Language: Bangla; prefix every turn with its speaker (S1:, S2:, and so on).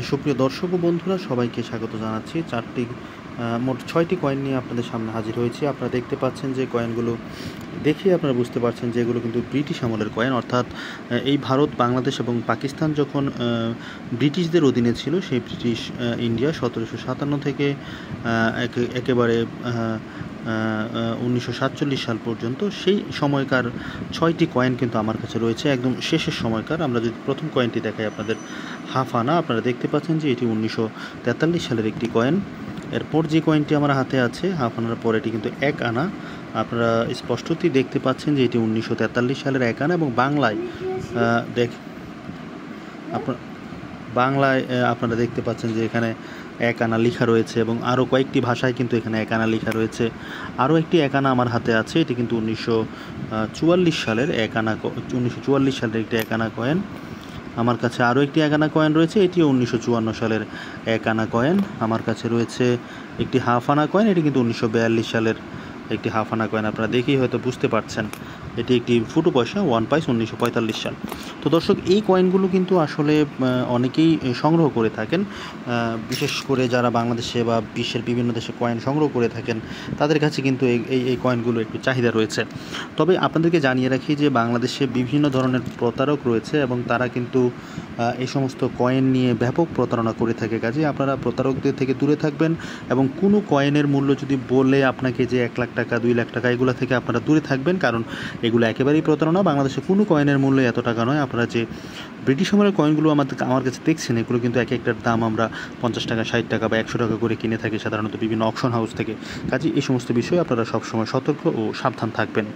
S1: সুপ্রিয় দর্শক ও বন্ধুরা, সবাইকে স্বাগত জানাচ্ছি। মোট 6টি কয়েন নিয়ে আপনাদের সামনে হাজির হয়েছি। আপনারা দেখতে পাচ্ছেন যে কয়েনগুলো দেখে আপনারা বুঝতে পারছেন যে এগুলো কিন্তু ব্রিটিশ আমলের কয়েন, অর্থাৎ এই ভারত, বাংলাদেশ এবং পাকিস্তান যখন ব্রিটিশদের অধীনে ছিল, সেই ব্রিটিশ ইন্ডিয়া 1757 থেকে একেবারে 1947 সাল পর্যন্ত সেই সময়কার 6টি কয়েন কিন্তু আমার কাছে রয়েছে, একদম শেষের সময়কার। আমরা যদি প্রথম কয়েনটি দেখাই আপনাদের, হাফ আনা, আপনারা দেখতে পাচ্ছেন যে এটি 1943 সালের একটি কয়েন। এরপর যে কয়েনটি আমার হাতে আছে হাফ আনার পর, এটি কিন্তু 1 আনা। আপনারা স্পষ্টতই দেখতে পাচ্ছেন যে এটি 1943 সালের 1 আনা, এবং বাংলায় আপনারা দেখতে পাচ্ছেন যে এখানে 1 আনা লেখা রয়েছে, এবং আরও কয়েকটি ভাষায় কিন্তু এখানে 1 আনা লেখা রয়েছে। আরও একটি 1 আনা আমার হাতে আছে, এটি কিন্তু 1944 সালের 1 আনা, 1944 সালের একটি 1 আনা কয়েন। আমার কাছে আরও একটি 1 আনা কয়েন রয়েছে, এটিও 1954 সালের 1 আনা কয়েন। আমার কাছে রয়েছে একটি হাফ আনা কয়েন, এটি কিন্তু 1942 সালের একটি হাফ আনা কয়েন। আপনারা দেখেই হয়তো বুঝতে পারছেন এটি একটি ফুটো পয়সা, 1 পয়সা, 1945 সাল। তো দর্শক, এই কয়েনগুলো কিন্তু আসলে অনেকেই সংগ্রহ করে থাকেন, বিশেষ করে যারা বাংলাদেশে বা বিশ্বের বিভিন্ন দেশে কয়েন সংগ্রহ করে থাকেন, তাদের কাছে কিন্তু এই কয়েনগুলো একটু চাহিদা রয়েছে। তবে আপনাদেরকে জানিয়ে রাখি যে বাংলাদেশে বিভিন্ন ধরনের প্রতারক রয়েছে, এবং তারা কিন্তু এই সমস্ত কয়েন নিয়ে ব্যাপক প্রতারণা করে থাকে। কাজেই আপনারা প্রতারকদের থেকে দূরে থাকবেন, এবং কোনো কয়েনের মূল্য যদি বলে আপনাকে যে 1 লাখ টাকা, 2 লাখ টাকা, এগুলো থেকে আপনারা দূরে থাকবেন, কারণ এগুলো একেবারেই প্রতারণা। বাংলাদেশে কোনো কয়েনের মূল্য এত টাকা নয়। আপনারা যে ব্রিটিশ আমলের কয়েনগুলো আমার কাছে দেখছেন, এগুলো কিন্তু এক একটার দাম আমরা 50 টাকা, 60 টাকা বা 100 টাকা করে কিনে থাকি সাধারণত বিভিন্ন অকশন হাউস থেকে। কাজেই এই সমস্ত বিষয়ে আপনারা সবসময় সতর্ক ও সাবধান থাকবেন।